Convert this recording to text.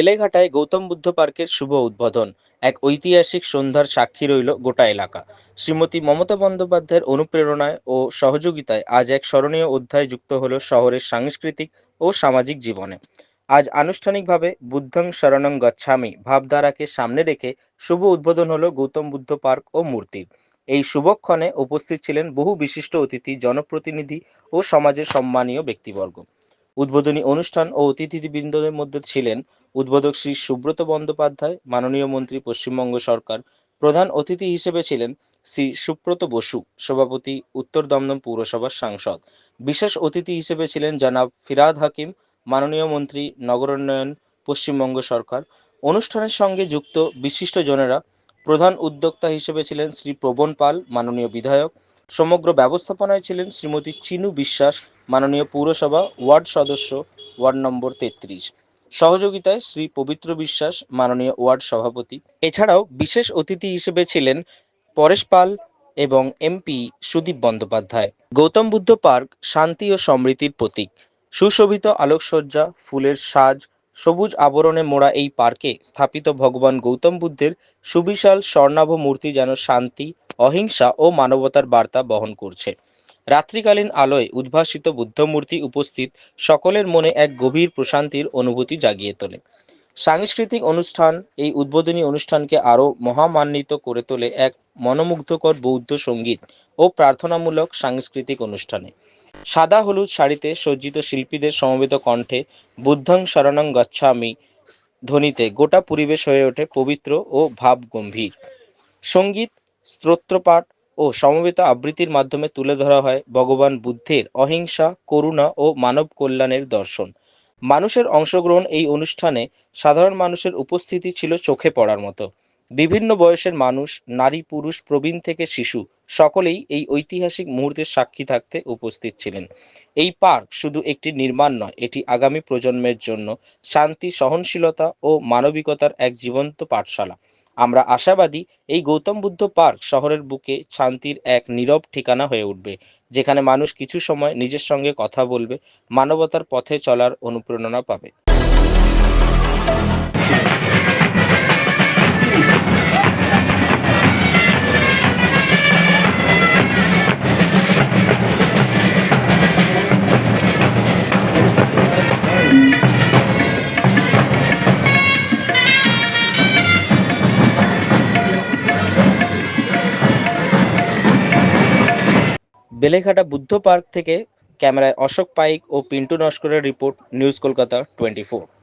বেলেঘাটায় গৌতম বুদ্ধ পার্কের শুভ উদ্বোধন। এক ঐতিহাসিক সন্ধ্যার সাক্ষী রইল গোটা এলাকা। শ্রীমতী মমতা বন্দ্যোপাধ্যায়ের অনুপ্রেরণায় ও সহযোগিতায় আজ এক স্মরণীয় অধ্যায় যুক্ত হলো শহরের সাংস্কৃতিক ও সামাজিক জীবনে। আজ আনুষ্ঠানিকভাবে বুদ্ধং শরণং গচ্ছামি ভাবধারাকে সামনে রেখে শুভ উদ্বোধন হলো গৌতম বুদ্ধ পার্ক ও মূর্তির। এই শুভক্ষণে উপস্থিত ছিলেন বহু বিশিষ্ট অতিথি, জনপ্রতিনিধি ও সমাজের সম্মানীয় ব্যক্তিবর্গ। উদ্বোধনী অনুষ্ঠান ও অতিথিবৃন্দদের মধ্যে ছিলেন উদ্বোধক শ্রী সুব্রত বন্দ্যোপাধ্যায়, মাননীয় মন্ত্রী, পশ্চিমবঙ্গ সরকার। প্রধান অতিথি হিসেবে ছিলেন শ্রী সুব্রত বসু, সভাপতি, উত্তর দমদম পৌরসভার সাংসদ। বিশেষ অতিথি হিসেবে ছিলেন জনাব ফিরহাদ হাকিম, মাননীয় মন্ত্রী, নগরোন্নয়ন, পশ্চিমবঙ্গ সরকার। অনুষ্ঠানের সঙ্গে যুক্ত বিশিষ্টজনেরা প্রধান উদ্যোক্তা হিসেবে ছিলেন শ্রী প্রবণ পাল, মাননীয় বিধায়ক। সমগ্র ব্যবস্থাপনায় ছিলেন শ্রীমতী চিনু বিশ্বাস, মাননীয় পৌরসভা ওয়ার্ড সদস্য, ওয়ার্ড নম্বর 33। সহযোগিতায় শ্রী পবিত্র বিশ্বাস, মাননীয় ওয়ার্ড সভাপতি। এছাড়াও বিশেষ অতিথি হিসেবে ছিলেন পরেশ পাল এবং এমপি সুদীপ বন্দ্যোপাধ্যায়। গৌতম বুদ্ধ পার্ক শান্তি ও সমৃদ্ধির প্রতীক। সুশোভিত আলোকসজ্জা, ফুলের সাজ, সবুজ আবরণে মোড়া এই পার্কে স্থাপিত ভগবান গৌতম বুদ্ধের সুবিশাল স্বর্ণাভ মূর্তি যেন শান্তি, অহিংসা ও মানবতার বার্তা বহন করছে। রাত্রিকালীন আলোয় উদ্ভাসিত বুদ্ধমূর্তি উপস্থিত সকলের মনে এক গভীর প্রশান্তির অনুভূতি জাগিয়ে তোলে। সাংস্কৃতিক অনুষ্ঠান এই উদ্বোধনী অনুষ্ঠানকে আরও মহামান্বিত করে তোলে এক মনোমুগ্ধকর বৌদ্ধ সঙ্গীত ও প্রার্থনামূলক সাংস্কৃতিক অনুষ্ঠানে। সাদা হলুদ শাড়িতে সজ্জিত শিল্পীদের সমবেত কণ্ঠে বুদ্ধং শরণং গচ্ছামি ধ্বনিতে গোটা পরিবেশ হয়ে ওঠে পবিত্র ও ভাবগম্ভীর। সঙ্গীত, স্তোত্রপাঠ ও সমবেত আবৃত্তির মাধ্যমে তুলে ধরা হয় ভগবান বুদ্ধের অহিংসা, করুণা ও মানব কল্যাণের দর্শন। মানুষের অংশগ্রহণ এই অনুষ্ঠানে সাধারণ মানুষের উপস্থিতি ছিল চোখে পড়ার মতো। বিভিন্ন বয়সের মানুষ, নারী, পুরুষ, প্রবীণ থেকে শিশু সকলেই এই ঐতিহাসিক মুহূর্তের সাক্ষী থাকতে উপস্থিত ছিলেন। এই পার্ক শুধু একটি নির্মাণ নয়, এটি আগামী প্রজন্মের জন্য শান্তি, সহনশীলতা ও মানবিকতার এক জীবন্ত পাঠশালা। আমরা আশাবাদী এই গৌতম বুদ্ধ পার্ক শহরের বুকে শান্তির এক নীরব ঠিকানা হয়ে উঠবে, যেখানে মানুষ কিছু সময় নিজের সঙ্গে কথা বলবে, মানবতার পথে চলার অনুপ্রেরণা পাবে। বেলেঘাটা বুদ্ধ পার্ক থেকে ক্যামেরায় অশোক পাইক ও পিন্টু নস্করের রিপোর্ট, নিউজ কলকাতা 24।